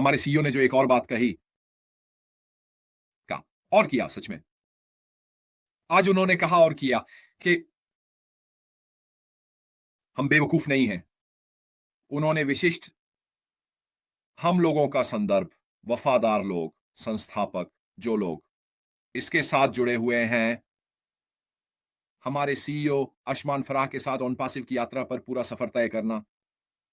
हमारे सीईओ ने जो एक और बात कही का और किया सच में। आज उन्होंने कहा और किया कि हम बेवकूफ नहीं हैं। उन्होंने विशिष्ट हम लोगों का संदर्भ, वफादार लोग, संस्थापक, जो लोग इसके साथ जुड़े हुए हैं, हमारे सीईओ अशमान फराह के साथ ऑन पासिव की यात्रा पर पूरा सफर तय करना।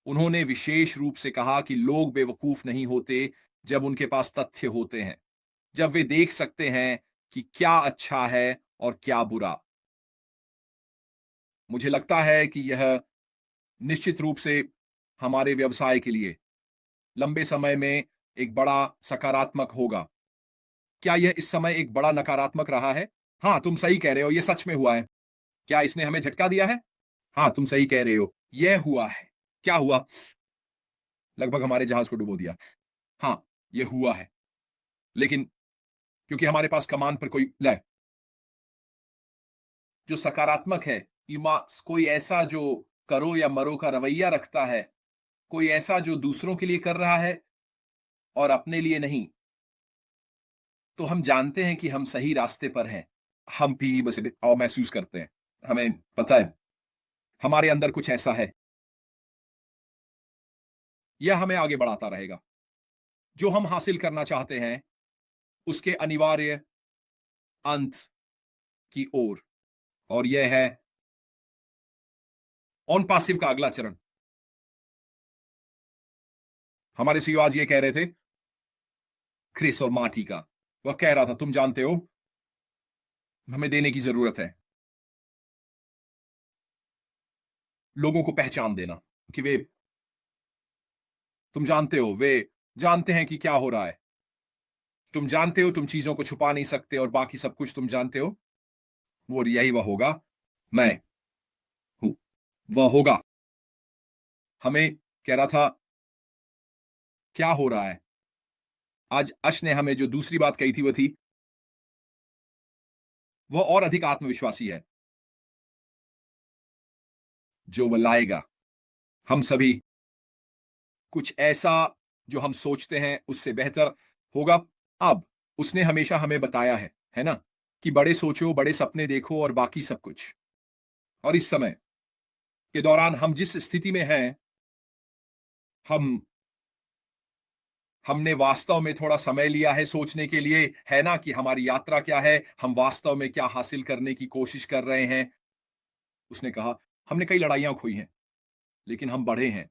उन्होंने विशेष रूप से कहा कि लोग बेवकूफ नहीं होते जब उनके पास तथ्य होते हैं, जब वे देख सकते हैं कि क्या अच्छा है और क्या बुरा। मुझे लगता है कि यह निश्चित रूप से हमारे व्यवसाय के लिए लंबे समय में एक बड़ा सकारात्मक होगा। क्या यह इस समय एक बड़ा नकारात्मक रहा है? हाँ, तुम सही कह रहे हो, यह सच में हुआ है। क्या इसने हमें झटका दिया है? हाँ, तुम सही कह रहे हो, यह हुआ है। क्या हुआ? लगभग हमारे जहाज को डुबो दिया। हाँ, यह हुआ है। लेकिन क्योंकि हमारे पास कमान पर कोई जो सकारात्मक है, कोई ऐसा जो करो या मरो का रवैया रखता है, कोई ऐसा जो दूसरों के लिए कर रहा है और अपने लिए नहीं, तो हम जानते हैं कि हम सही रास्ते पर हैं। हम भी बस और महसूस करते हैं। हमें पता है, हमारे अंदर कुछ ऐसा है, यह हमें आगे बढ़ाता रहेगा। जो हम हासिल करना चाहते हैं, उसके अनिवार्य अंत की ओर, और यह है ऑन पासिव का अगला चरण। हमारे सीईओ आज ये कह रहे थे, क्रिस और मार्टी का। वह कह रहा था, तुम जानते हो, हमें देने की जरूरत है लोगों को पहचान देना कि वे, तुम जानते हो, वे जानते हैं कि क्या हो रहा है। तुम जानते हो, तुम चीजों को छुपा नहीं सकते और बाकी सब कुछ तुम जानते हो। वो यही वह होगा, मैं हूं, वह होगा। हमें कह रहा था, क्या हो रहा है। आज अश ने हमें जो दूसरी बात कही थी, वह थी, वह और अधिक आत्मविश्वासी है जो वह लाएगा। हम सभी कुछ ऐसा जो हम सोचते हैं उससे बेहतर होगा। अब उसने हमेशा हमें बताया है ना, कि बड़े सोचो, बड़े सपने देखो और बाकी सब कुछ। और इस समय के दौरान हम जिस स्थिति में हैं, हम हमने वास्तव में थोड़ा समय लिया है सोचने के लिए, है ना, कि हमारी यात्रा क्या है, हम वास्तव में क्या हासिल करने की कोशिश कर रहे हैं। उसने कहा, हमने कई लड़ाइयां खोई हैं, लेकिन हम बढ़े हैं।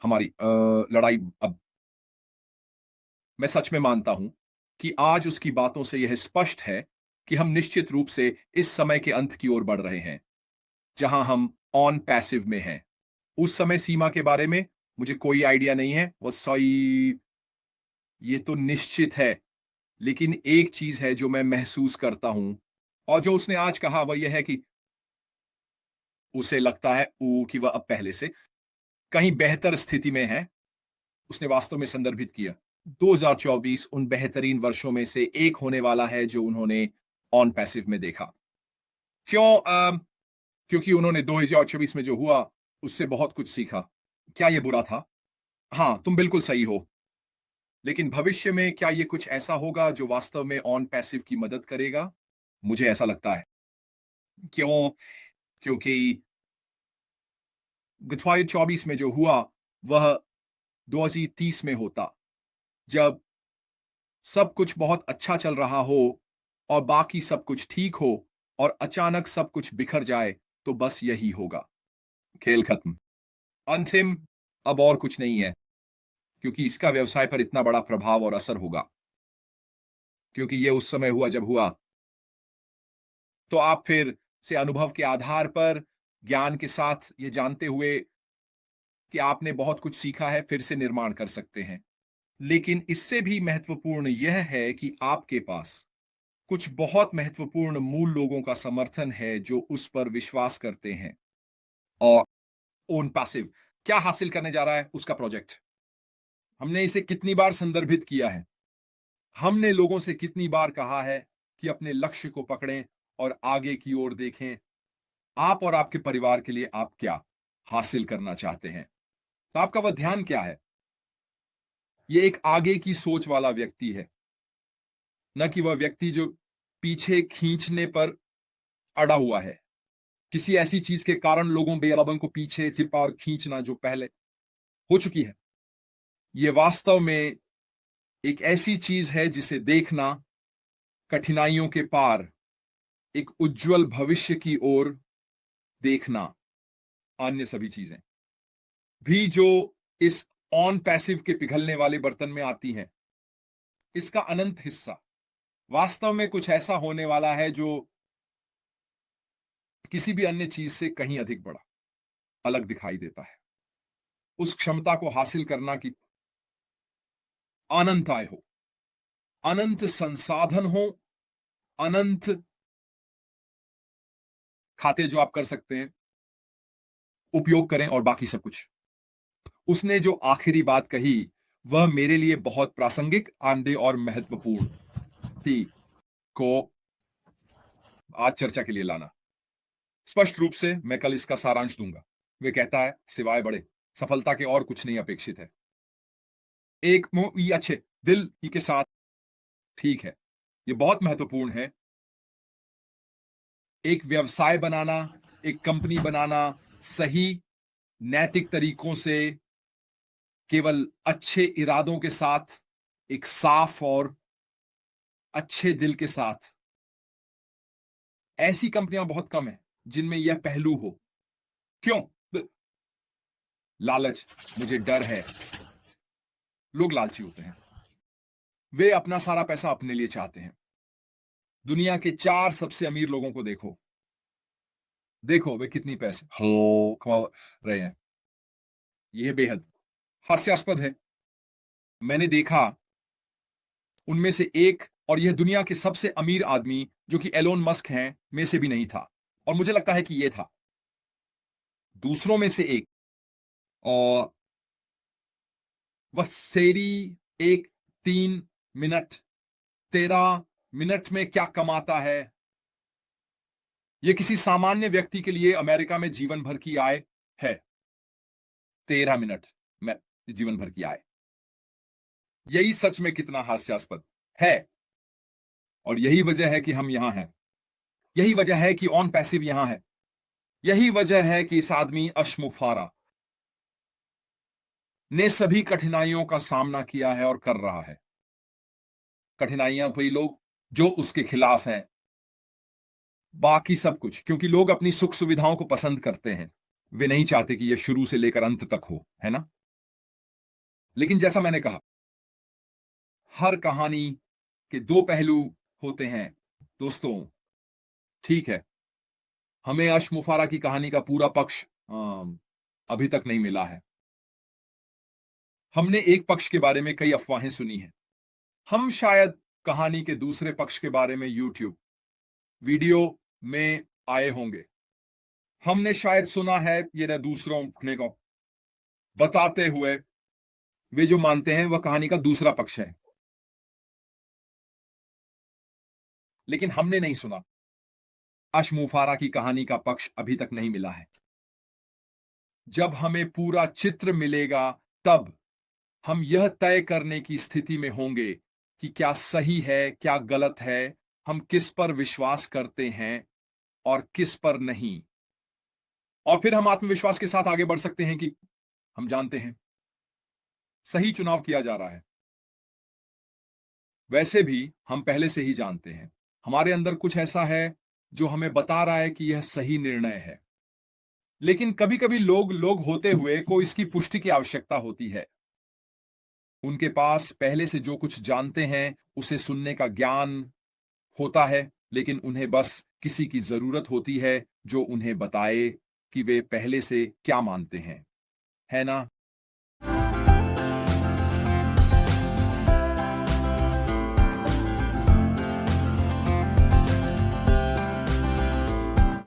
हमारी लड़ाई अब, मैं सच में मानता हूं कि आज उसकी बातों से यह स्पष्ट है कि हम निश्चित रूप से इस समय के अंत की ओर बढ़ रहे हैं, जहां हम ऑन पैसिव में हैं। उस समय सीमा के बारे में मुझे कोई आइडिया नहीं है, वो सही, ये तो निश्चित है। लेकिन एक चीज है जो मैं महसूस करता हूं, और जो उसने आज कहा वह यह है कि उसे लगता है कि वह अब पहले से कहीं बेहतर स्थिति में है। उसने वास्तव में संदर्भित किया, 2024 उन बेहतरीन वर्षों में से एक होने वाला है जो उन्होंने ऑन पैसिव में देखा। क्यों? क्योंकि उन्होंने 2024 में जो हुआ उससे बहुत कुछ सीखा। क्या यह बुरा था? हाँ, तुम बिल्कुल सही हो। लेकिन भविष्य में क्या ये कुछ ऐसा होगा जो वास्तव में ऑन पैसिव की मदद करेगा? मुझे ऐसा लगता है। क्यों? क्योंकि 2024 में जो हुआ वह 2030 में होता, जब सब कुछ बहुत अच्छा चल रहा हो और बाकी सब कुछ ठीक हो, और अचानक सब कुछ बिखर जाए, तो बस यही होगा। खेल खत्म। अंतिम, अब और कुछ नहीं है, क्योंकि इसका व्यवसाय पर इतना बड़ा प्रभाव और असर होगा। क्योंकि ये उस समय हुआ जब हुआ, तो आप फिर से अनुभव के आधार पर, ज्ञान के साथ ये जानते हुए कि आपने बहुत कुछ सीखा है, फिर से निर्माण कर सकते हैं। लेकिन इससे भी महत्वपूर्ण यह है कि आपके पास कुछ बहुत महत्वपूर्ण मूल लोगों का समर्थन है जो उस पर विश्वास करते हैं। और ओन पैसिव क्या हासिल करने जा रहा है, उसका प्रोजेक्ट, हमने इसे कितनी बार संदर्भित किया है, हमने लोगों से कितनी बार कहा है कि अपने लक्ष्य को पकड़ें और आगे की ओर देखें। आप और आपके परिवार के लिए आप क्या हासिल करना चाहते हैं, तो आपका वह ध्यान क्या है? ये एक आगे की सोच वाला व्यक्ति है, न कि वह व्यक्ति जो पीछे खींचने पर अड़ा हुआ है। किसी ऐसी चीज के कारण लोगों बेरबन को पीछे चिपा और खींचना जो पहले हो चुकी है। ये वास्तव में एक ऐसी चीज है जिसे देखना कठिनाइयों के पार एक उज्जवल भविष्य की ओर देखना, अन्य सभी चीजें भी जो इस ऑन पैसिव के पिघलने वाले बर्तन में आती हैं, इसका अनंत हिस्सा वास्तव में कुछ ऐसा होने वाला है जो किसी भी अन्य चीज से कहीं अधिक बड़ा, अलग दिखाई देता है। उस क्षमता को हासिल करना कि अनंत आय हो, अनंत संसाधन हो, अनंत खाते जो आप कर सकते हैं, उपयोग करें और बाकी सब कुछ। उसने जो आखिरी बात कही वह मेरे लिए बहुत प्रासंगिक, आंदे और महत्वपूर्ण थी को आज चर्चा के लिए लाना। स्पष्ट रूप से मैं कल इसका सारांश दूंगा। वे कहता है, सिवाय बड़े सफलता के और कुछ नहीं अपेक्षित है। एक अच्छे दिल ही के साथ, ठीक है, ये बहुत महत्वपूर्ण है। एक व्यवसाय बनाना, एक कंपनी बनाना, सही नैतिक तरीकों से, केवल अच्छे इरादों के साथ, एक साफ और अच्छे दिल के साथ, ऐसी कंपनियां बहुत कम है जिनमें यह पहलू हो। क्यों? लालच, मुझे डर है। लोग लालची होते हैं, वे अपना सारा पैसा अपने लिए चाहते हैं। दुनिया के 4 सबसे अमीर लोगों को देखो, देखो वे कितनी पैसे हो कमा रहे हैं। यह बेहद हास्यास्पद है। मैंने देखा उनमें से एक, और यह दुनिया के सबसे अमीर आदमी जो कि एलोन मस्क हैं में से भी नहीं था, और मुझे लगता है कि यह था दूसरों में से एक। और वह सेरी एक 3 मिनट 13 मिनट में क्या कमाता है, यह किसी सामान्य व्यक्ति के लिए अमेरिका में जीवन भर की आय है। 13 मिनट में जीवन भर की आय। यही सच में कितना हास्यास्पद है, और यही वजह है कि हम यहां हैं। यही वजह है कि ऑन पैसिव यहां है। यही वजह है कि इस आदमी अशमुफारा ने सभी कठिनाइयों का सामना किया है और कर रहा है। कठिनाइयां वही लोग जो उसके खिलाफ हैं, बाकी सब कुछ, क्योंकि लोग अपनी सुख सुविधाओं को पसंद करते हैं। वे नहीं चाहते कि यह शुरू से लेकर अंत तक हो, है ना? लेकिन जैसा मैंने कहा, हर कहानी के 2 पहलू होते हैं दोस्तों। ठीक है, हमें अशमुफारा की कहानी का पूरा पक्ष अभी तक नहीं मिला है। हमने एक पक्ष के बारे में कई अफवाहें सुनी हैं। हम शायद कहानी के दूसरे पक्ष के बारे में यूट्यूब वीडियो में आए होंगे। हमने शायद सुना है ये ना दूसरों को बताते हुए, वे जो मानते हैं वह कहानी का दूसरा पक्ष है, लेकिन हमने नहीं सुना। अशमुफारा की कहानी का पक्ष अभी तक नहीं मिला है। जब हमें पूरा चित्र मिलेगा तब हम यह तय करने की स्थिति में होंगे कि क्या सही है, क्या गलत है, हम किस पर विश्वास करते हैं और किस पर नहीं। और फिर हम आत्मविश्वास के साथ आगे बढ़ सकते हैं कि हम जानते हैं सही चुनाव किया जा रहा है। वैसे भी हम पहले से ही जानते हैं, हमारे अंदर कुछ ऐसा है जो हमें बता रहा है कि यह सही निर्णय है। लेकिन कभी कभी लोग होते हुए को इसकी पुष्टि की आवश्यकता होती है। उनके पास पहले से जो कुछ जानते हैं उसे सुनने का ज्ञान होता है, लेकिन उन्हें बस किसी की जरूरत होती है जो उन्हें बताए कि वे पहले से क्या मानते हैं, है ना?